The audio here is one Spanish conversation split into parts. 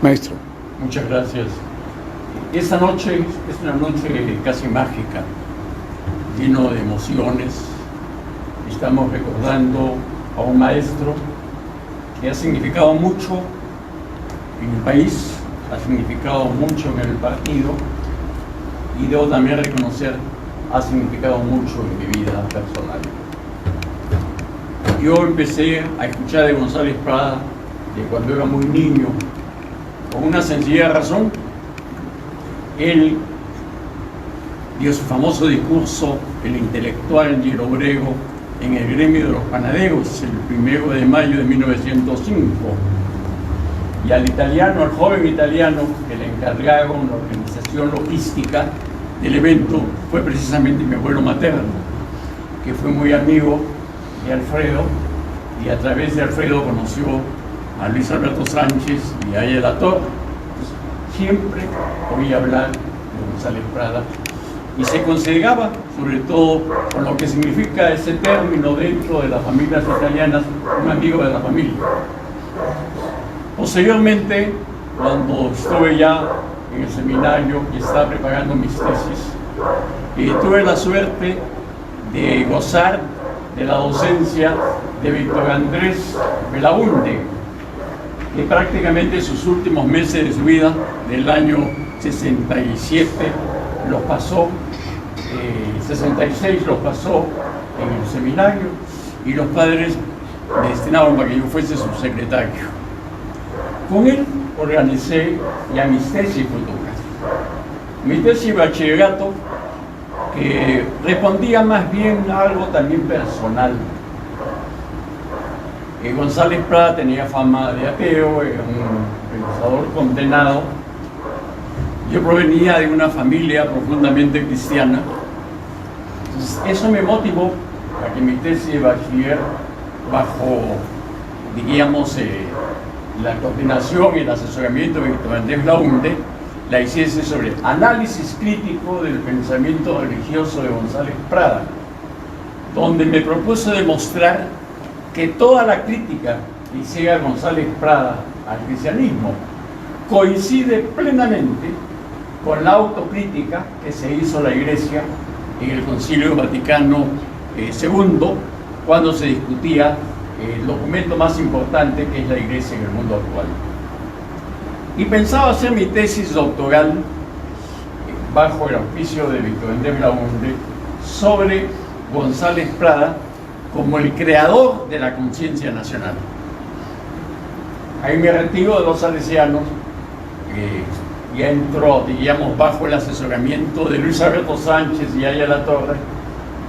Maestro. Muchas gracias. Esta noche es una noche casi mágica, lleno de emociones. Estamos recordando a un maestro que ha significado mucho en el país, ha significado mucho en el partido y debo también reconocer, ha significado mucho en mi vida personal. Yo empecé a escuchar de González Prada de cuando era muy niño, con una sencilla razón. Él dio su famoso discurso, el intelectual y el obrero, en el gremio de los panaderos, el 1 de mayo de 1905. Y al italiano, al joven italiano que le encargaron la organización logística del evento, fue precisamente mi abuelo materno, que fue muy amigo de Alfredo, y a través de Alfredo conoció a Luis Alberto Sánchez y a Ayala Torre. Siempre oí hablar de González Prada y se consideraba, sobre todo con lo que significa ese término dentro de las familias italianas, un amigo de la familia. Posteriormente, cuando estuve ya en el seminario y estaba preparando mis tesis, tuve la suerte de gozar de la docencia de Víctor Andrés Belaúnde, que prácticamente sus últimos meses de su vida, del año 67, los pasó, 66 los pasó en el seminario, y los padres me destinaron para que yo fuese su secretario. Con él organicé ya mis tesis futuras. Mi tesis de bachillerato, que respondía más bien a algo también personal. González Prada tenía fama de ateo, era un pensador condenado. Yo provenía de una familia profundamente cristiana. Entonces, eso me motivó a que mi tesis de bachiller, bajo, diríamos, la coordinación y el asesoramiento de Víctor Andrés Belaúnde, la hiciese sobre análisis crítico del pensamiento religioso de González Prada, donde me propuso demostrar que toda la crítica que hiciera González Prada al cristianismo coincide plenamente con la autocrítica que se hizo la Iglesia en el Concilio Vaticano II, cuando se discutía el documento más importante que es la Iglesia en el mundo actual. Y pensaba hacer mi tesis doctoral bajo el auspicio de Víctor Andrés Belaúnde sobre González Prada como el creador de la conciencia nacional. Ahí me retiro de los salesianos, ya entró, digamos, bajo el asesoramiento de Luis Alberto Sánchez y Ayala Torre.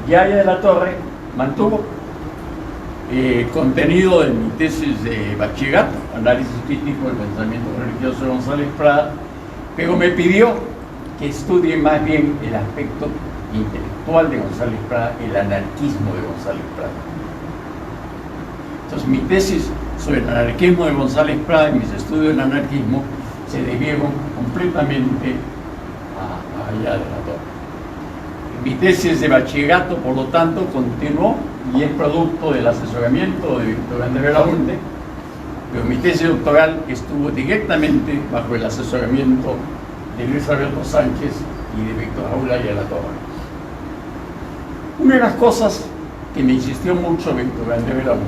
Y Ayala Torre mantuvo contenido de mi tesis de bachillerato, análisis crítico del pensamiento religioso de González Prada, pero me pidió que estudie más bien el aspecto intelectual de González Prada, el anarquismo de González Prada. Entonces mi tesis sobre el anarquismo de González Prada y mis estudios del anarquismo se debieron completamente a Ayala Torre. Mi tesis de bachillerato, por lo tanto, continuó y es producto del asesoramiento de Víctor Andrés Belaúnde, pero mi tesis doctoral estuvo directamente bajo el asesoramiento de Luis Alberto Sánchez y de Víctor Raúl Ayala Torre. Una de las cosas que me insistió mucho Víctor Andrés Belaúnde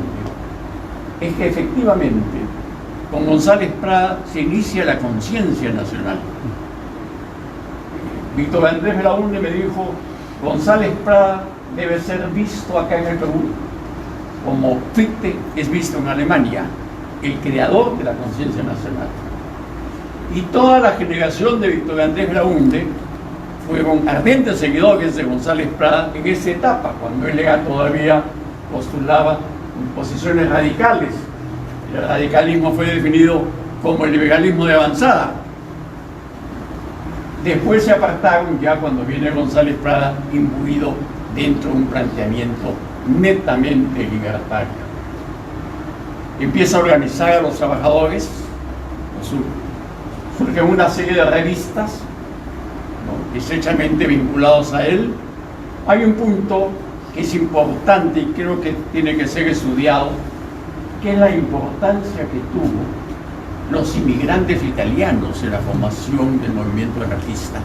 es que efectivamente con González Prada se inicia la conciencia nacional. Víctor Andrés Belaúnde me dijo: González Prada debe ser visto acá en el Perú como Fichte es visto en Alemania, el creador de la conciencia nacional. Y toda la generación de Víctor Andrés Belaúnde fueron ardentes seguidores de González Prada en esa etapa, cuando él todavía postulaba posiciones radicales. El radicalismo fue definido como el liberalismo de avanzada. Después se apartaron ya cuando viene González Prada imbuido dentro de un planteamiento netamente libertario. Empieza a organizar a los trabajadores, surge una serie de revistas, ¿no?, estrechamente vinculados a él. Hay un punto que es importante y creo que tiene que ser estudiado, que es la importancia que tuvo los inmigrantes italianos en la formación del movimiento anarquista.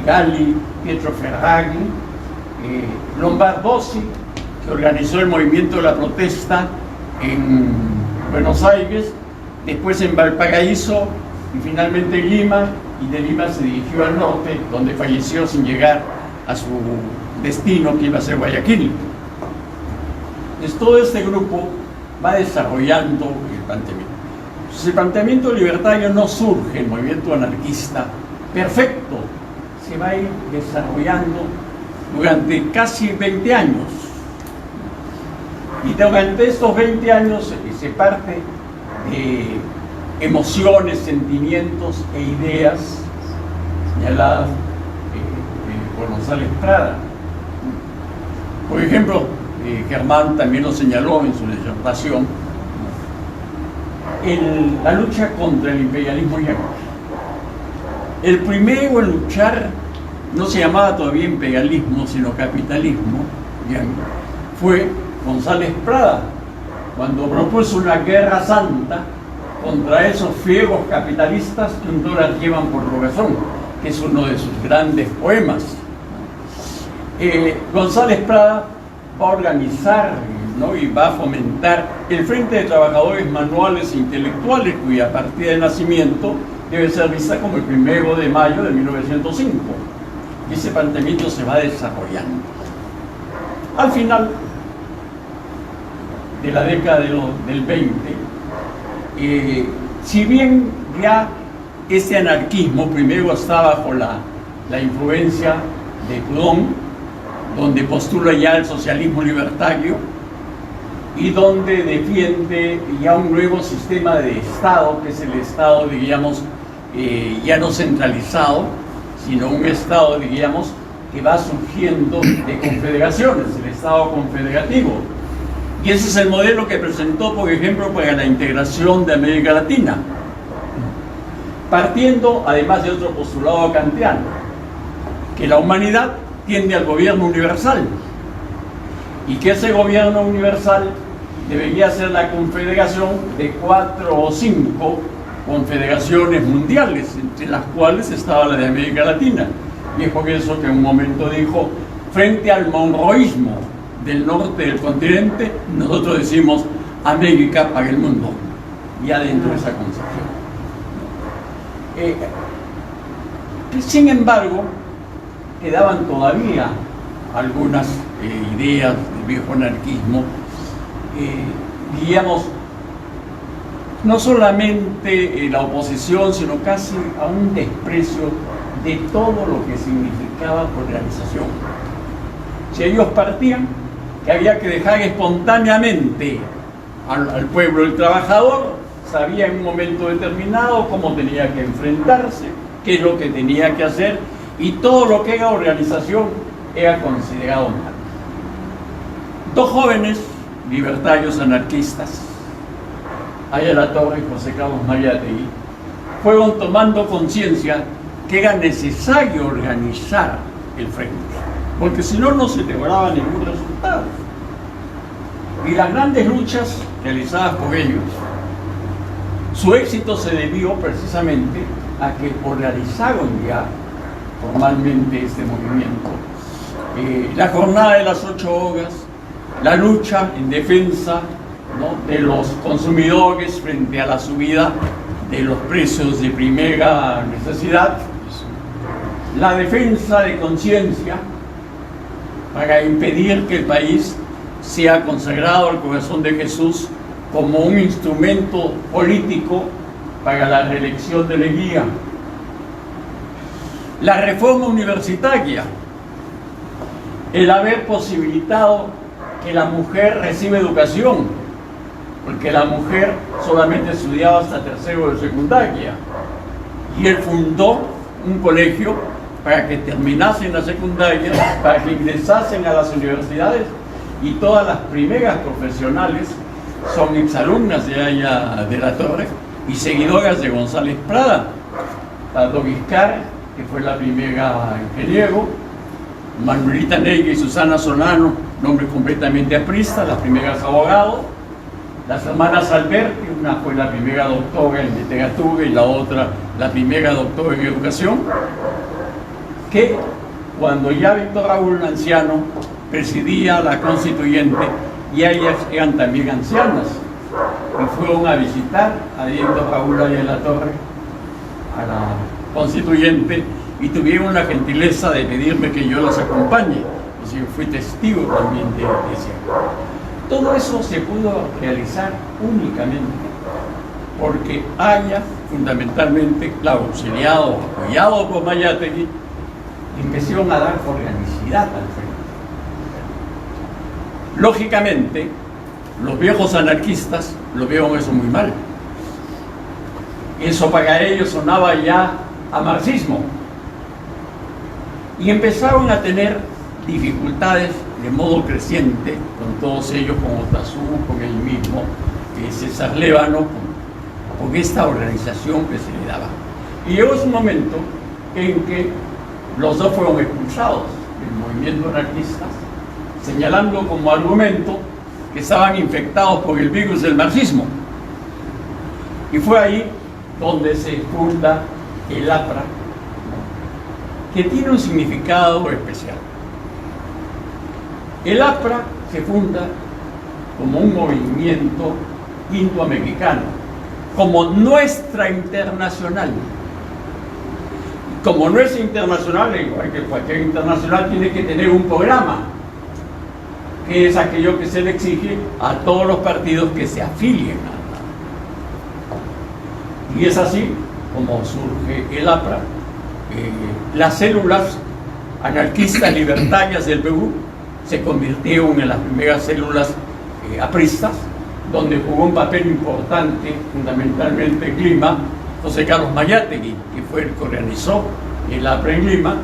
Galli, Pietro Ferragni, Lombardozzi, que organizó el movimiento de la protesta en Buenos Aires, después en Valparaíso y finalmente en Lima, y de Lima se dirigió al norte, donde falleció sin llegar a su destino, que iba a ser Guayaquil. Entonces, todo este grupo va desarrollando el planteamiento. Entonces, el planteamiento libertario no surge, el movimiento anarquista perfecto, se va a ir desarrollando durante casi 20 años. Y durante estos 20 años se parte de emociones, sentimientos e ideas señaladas por González Prada. Por ejemplo, Germán también lo señaló en su disertación, la lucha contra el imperialismo yankee. El primero en luchar no se llamaba todavía imperialismo, sino capitalismo yankee. Fue González Prada, cuando propuso una guerra santa contra esos fiegos capitalistas que un dólar llevan por robazón, que es uno de sus grandes poemas. González Prada va a organizar, ¿no?, y va a fomentar el Frente de Trabajadores Manuales e Intelectuales, cuya partida de nacimiento debe ser vista como el 1 de mayo de 1905. Y ese planteamiento se va desarrollando. Al final de la década del 20, si bien ya ese anarquismo primero está bajo la influencia de Proudhon, donde postula ya el socialismo libertario y donde defiende ya un nuevo sistema de Estado, que es el Estado, digamos, ya no centralizado, sino un Estado, digamos, que va surgiendo de confederaciones, el Estado confederativo. Y ese es el modelo que presentó, por ejemplo, para la integración de América Latina, partiendo además de otro postulado kantiano, que la humanidad tiende al gobierno universal y que ese gobierno universal debería ser la confederación de 4 o 5 confederaciones mundiales, entre las cuales estaba la de América Latina. Y es por eso que en un momento dijo, frente al monroísmo del norte del continente, nosotros decimos América para el mundo, ya dentro de esa concepción. Sin embargo, quedaban todavía algunas ideas del viejo anarquismo, digamos, no solamente la oposición, sino casi a un desprecio de todo lo que significaba organización. Si ellos partían, que había que dejar espontáneamente al pueblo, el trabajador sabía en un momento determinado cómo tenía que enfrentarse, qué es lo que tenía que hacer, y todo lo que era organización era considerado mal. Dos jóvenes libertarios anarquistas, Ayala Torres y José Carlos Mariátegui, fueron tomando conciencia que era necesario organizar el frente, porque si no, no se lograba ningún resultado. Y las grandes luchas realizadas por ellos, su éxito se debió precisamente a que organizaron ya formalmente este movimiento. La jornada de las 8 horas, la lucha en defensa, ¿no?, de los consumidores frente a la subida de los precios de primera necesidad, la defensa de conciencia para impedir que el país sea consagrado al corazón de Jesús como un instrumento político para la reelección de Leguía, la reforma universitaria, el haber posibilitado que la mujer reciba educación, porque la mujer solamente estudiaba hasta tercero de secundaria, y él fundó un colegio para que terminasen la secundaria, para que ingresasen a las universidades, y todas las primeras profesionales son exalumnas de Ayala de la Torre y seguidoras de González Prada. Tato Vizcar, que fue la primera ingeniero, Manuelita Negra y Susana Solano, nombres completamente apristas, las primeras abogados, las hermanas Alberti, una fue la primera doctora en literatura y la otra la primera doctora en educación, que cuando ya Víctor Raúl, anciano, presidía la constituyente, y ellas eran también ancianas, y fueron a visitar a Víctor Raúl allá en la torre, a la constituyente, y tuvieron la gentileza de pedirme que yo las acompañe. Es decir, fui testigo también de ese acto. Todo eso se pudo realizar únicamente porque haya, fundamentalmente, claro, auxiliado, apoyado por Mayátegui, empezaron a dar organicidad al frente. Lógicamente, los viejos anarquistas lo vieron eso muy mal. Eso para ellos sonaba ya a marxismo. Y empezaron a tener dificultades de modo creciente con todos ellos, con Otazú, con el mismo César Lévano, con esta organización que se le daba. Y llegó un momento en que los dos fueron expulsados del movimiento anarquista, señalando como argumento que estaban infectados por el virus del marxismo. Y fue ahí donde se funda el APRA, que tiene un significado especial. El APRA se funda como un movimiento indoamericano, como nuestra internacional. Como nuestra internacional, igual que cualquier internacional, tiene que tener un programa, que es aquello que se le exige a todos los partidos que se afilien a. Y es así como surge el APRA. Las células anarquistas libertarias del Perú se convirtieron en las primeras células apristas, donde jugó un papel importante, fundamentalmente en Lima, José Carlos Mayátegui, que fue el que organizó el APRA en Lima,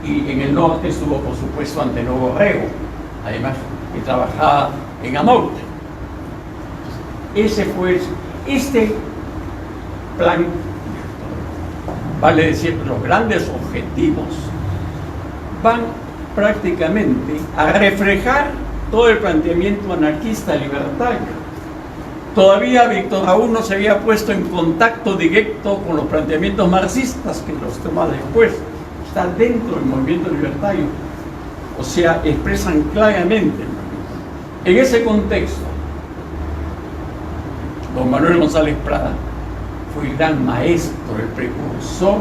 y en el norte estuvo, por supuesto, Antenor Borrego, además, que trabajaba en Amaute. Ese fue este plan, vale decir, los grandes objetivos van prácticamente a reflejar todo el planteamiento anarquista libertario. Todavía Víctor Raúl no se había puesto en contacto directo con los planteamientos marxistas, que los toma después, está dentro del movimiento libertario, o sea, expresan claramente. En ese contexto, don Manuel González Prada fue el gran maestro, el precursor,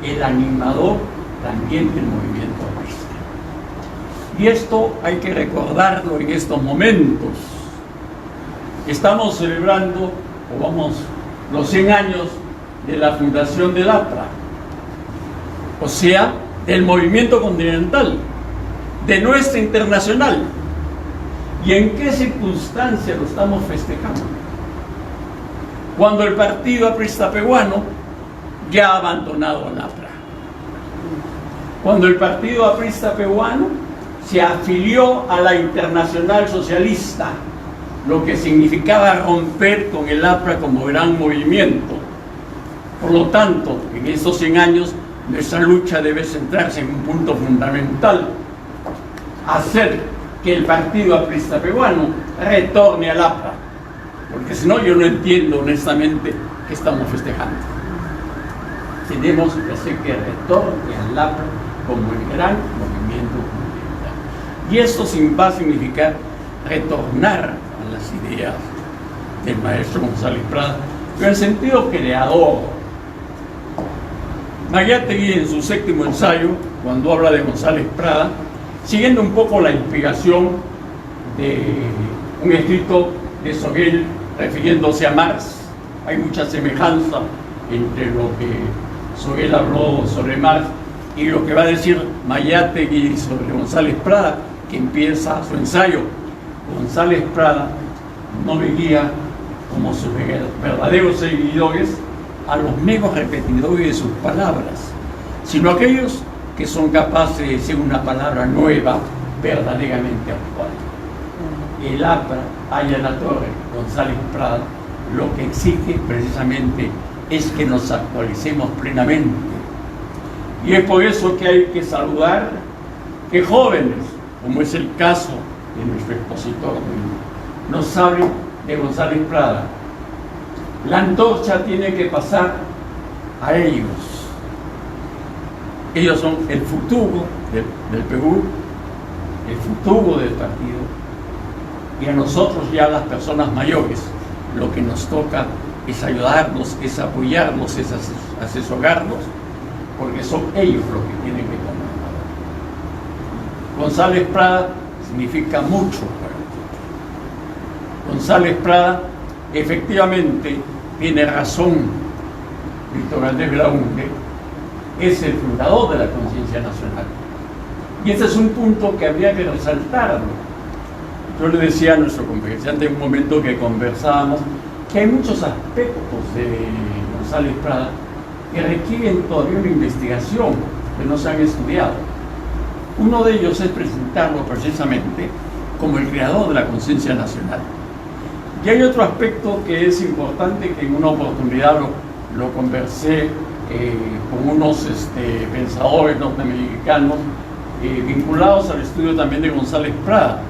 el animador también del movimiento marxista. Y esto hay que recordarlo en estos momentos. Estamos celebrando, o vamos, los 100 años de la fundación del APRA, o sea, del movimiento continental, de nuestra internacional. ¿Y en qué circunstancia lo estamos festejando? Cuando el partido aprista peruano ya ha abandonado al APRA. Cuando el partido aprista peruano se afilió a la Internacional Socialista, lo que significaba romper con el APRA como gran movimiento. Por lo tanto, en estos 100 años, nuestra lucha debe centrarse en un punto fundamental: hacer que el partido aprista peruano retorne al APRA, porque si no, yo no entiendo honestamente qué estamos festejando. Tenemos que hacer que retorne al APRA como el gran movimiento continental. Y esto va a significar retornar a las ideas del maestro González Prada, pero en sentido creador. Mayátegui, en su séptimo ensayo, cuando habla de González Prada, siguiendo un poco la inspiración de un escrito de Sorel refiriéndose a Marx, hay mucha semejanza entre lo que Sorel habló sobre Marx y lo que va a decir Mayátegui sobre González Prada, que empieza su ensayo. González Prada no veía como sus verdaderos seguidores a los meros repetidores de sus palabras, sino aquellos que son capaces de decir una palabra nueva, verdaderamente actual. El APRA, allá en la torre, González Prada, lo que exige precisamente es que nos actualicemos plenamente. Y es por eso que hay que saludar que jóvenes, como es el caso de nuestro expositor, nos hablen de González Prada. La antorcha tiene que pasar a ellos. Ellos son el futuro del Perú, el futuro del partido, y a nosotros ya las personas mayores lo que nos toca es ayudarlos, es apoyarlos, es asesorarlos, porque son ellos los que tienen que tomar. González Prada significa mucho para nosotros. González Prada efectivamente tiene razón. Víctor Andrés Belaúnde es el fundador de la conciencia nacional. Y ese es un punto que habría que resaltarlo. Yo le decía a nuestro conferenciante en un momento que conversábamos que hay muchos aspectos de González Prada que requieren todavía una investigación, que no se han estudiado. Uno de ellos es presentarlo precisamente como el creador de la conciencia nacional. Y hay otro aspecto que es importante, que en una oportunidad lo conversé con unos pensadores norteamericanos vinculados al estudio también de González Prada.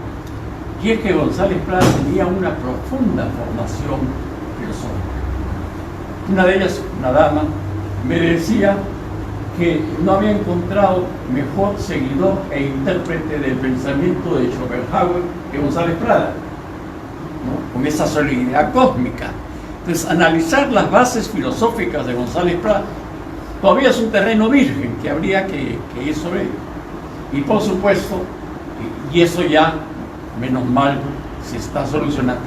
Y es que González Prada tenía una profunda formación filosófica. Una de ellas, una dama, me decía que no había encontrado mejor seguidor e intérprete del pensamiento de Schopenhauer que González Prada, ¿no? Con esa solidaridad cósmica. Entonces, analizar las bases filosóficas de González Prada todavía es un terreno virgen que habría que ir sobre él. Y por supuesto, y eso ya, menos mal, se está solucionando,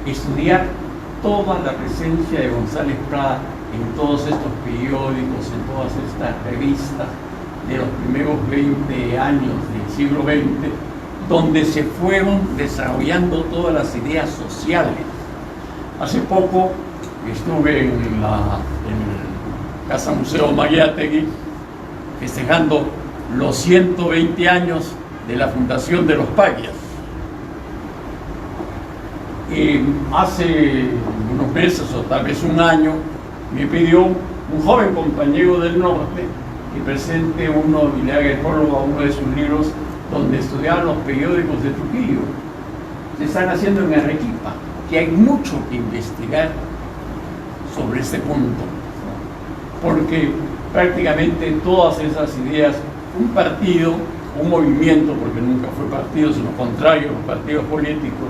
estudiar toda la presencia de González Prada en todos estos periódicos, en todas estas revistas de los primeros 20 años del siglo XX, donde se fueron desarrollando todas las ideas sociales. Hace poco estuve en la Casa Museo Mariátegui festejando los 120 años de la fundación de los Paquias. Hace unos meses o tal vez un año me pidió un joven compañero del norte que presente y le haga el prólogo a uno de sus libros donde estudiaban los periódicos de Trujillo. Se están haciendo en Arequipa, que hay mucho que investigar sobre este punto, porque prácticamente todas esas ideas, un partido, un movimiento, porque nunca fue partido, sino contrario a los partidos políticos,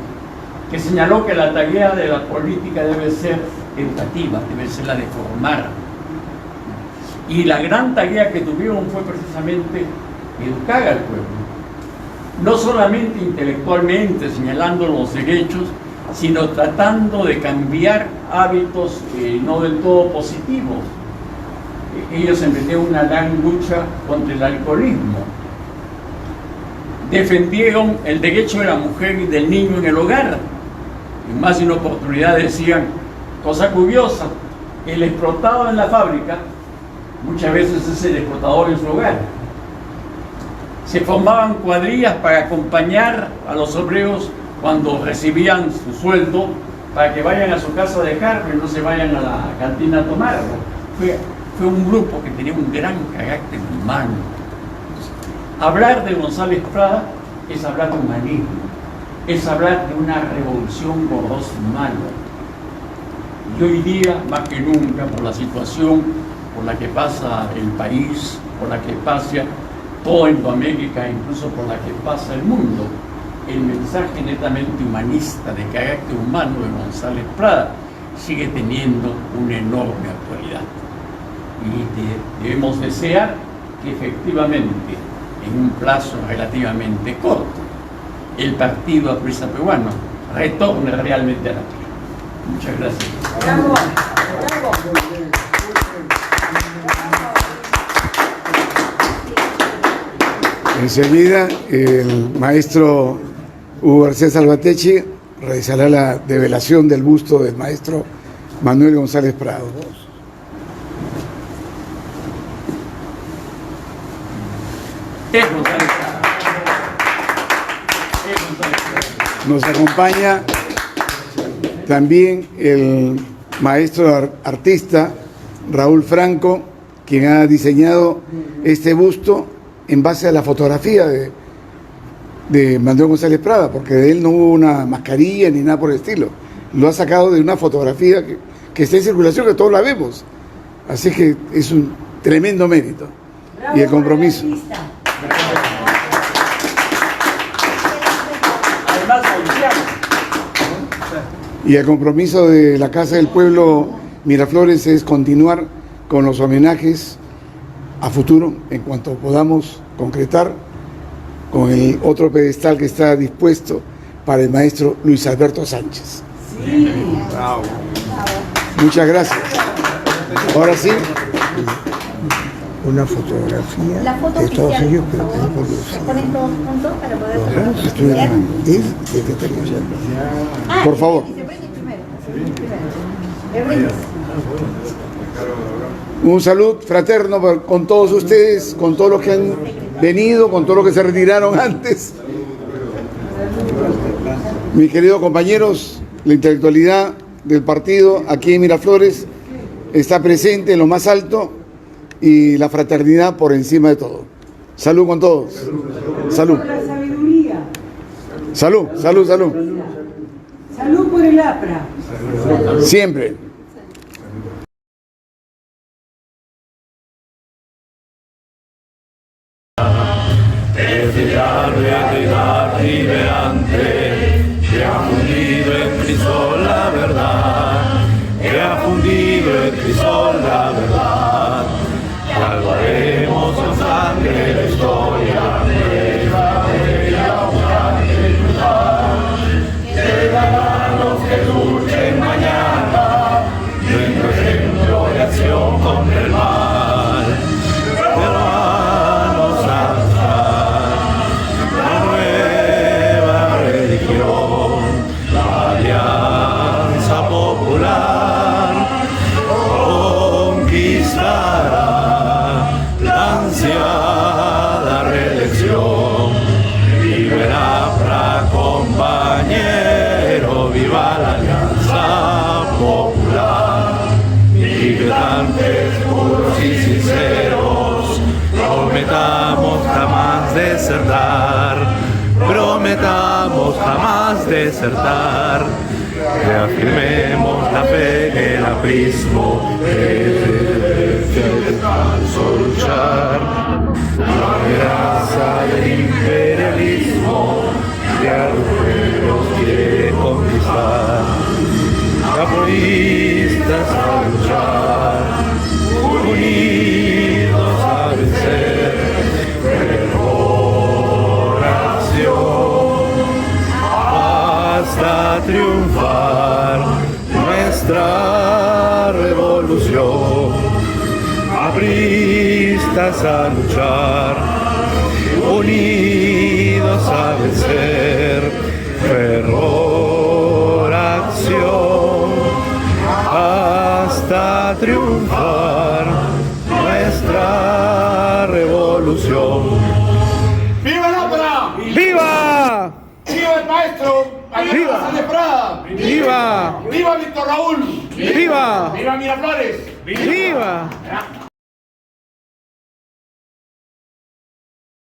que señaló que la tarea de la política debe ser educativa, debe ser la de formar. Y la gran tarea que tuvieron fue precisamente educar al pueblo, no solamente intelectualmente señalando los derechos, sino tratando de cambiar hábitos no del todo positivos. Ellos emprendieron una gran lucha contra el alcoholismo. Defendieron el derecho de la mujer y del niño en el hogar. En más de una oportunidad decían, cosa curiosa, el explotado en la fábrica muchas veces es el explotador en su hogar. Se formaban cuadrillas para acompañar a los obreros cuando recibían su sueldo, para que vayan a su casa a dejarlo y no se vayan a la cantina a tomarlo. Fue un grupo que tenía un gran carácter humano. Hablar de González Prada es hablar de humanismo, es hablar de una revolución por dos humanos. Y hoy día, más que nunca, por la situación por la que pasa el país, por la que pasa toda Indoamérica, incluso por la que pasa el mundo, el mensaje netamente humanista, de carácter humano de González Prada, sigue teniendo una enorme actualidad. Y debemos desear que efectivamente, en un plazo relativamente corto, el Partido Aprista Peruano retorne realmente a la tierra. Muchas gracias. Bravo, bravo. Enseguida, el maestro Hugo García Salvatecchi realizará la develación del busto del maestro Manuel González Prado. Nos acompaña también el maestro artista Raúl Franco, quien ha diseñado este busto en base a la fotografía de Manuel González Prada, porque de él no hubo una mascarilla ni nada por el estilo. lo ha sacado de una fotografía que está en circulación, que todos la vemos. Así que es un tremendo mérito. Bravo Y el compromiso. por el artista. Además, haitiano. Y el compromiso de la Casa del Pueblo Miraflores es continuar con los homenajes a futuro, en cuanto podamos concretar, con el otro pedestal que está dispuesto para el maestro Luis Alberto Sánchez. Sí. Bravo. Muchas gracias. Ahora sí, una fotografía La foto de todos oficial, ellos, por pero favor. tenemos Se ponen todos juntos para poder los estoy grabando. Es de que tenemos ya. Ah, Por favor. Y se prende primero. El brindis. un saludo fraterno con todos ustedes, con todos los que han venido, con todos los que se retiraron antes. Mis queridos compañeros, la intelectualidad del partido aquí en Miraflores está presente en lo más alto y la fraternidad por encima de todo. Salud con todos. Salud. Por la sabiduría. Salud, salud, salud. Salud por el APRA. Siempre. Que ha fundido en Cristo la verdad, que ha fundido en Cristo la verdad. Salvaremos con sangre la historia, nuestra bella grande lugar. Quedarán los que luchen mañana, nuestro ejemplo de acción contra el mal. Peruanos alzar la nueva religión, la alianza popular conquistará la ansiada reelección. Vive el APRA, compañero, viva la alianza popular. Militantes puros y sinceros, prometamos jamás desertar, prometamos jamás desertar. Reafirmemos la fe que el aprismo es el descanso luchar. La amenaza del imperialismo que a los pueblos quiere conquistar. Caporistas a luchar, unidos a vencer, fervor, acción, hasta triunfar nuestra revolución. Apristas a luchar, unidos a vencer, fervor, acción, hasta triunfar nuestra revolución. ¡Viva la APRA! ¡Viva! ¡Viva el maestro! ¡Viva! ¡González Prada! ¡Viva! ¡Viva Víctor Raúl! ¡Viva! ¡Viva Miraflores! ¡Viva!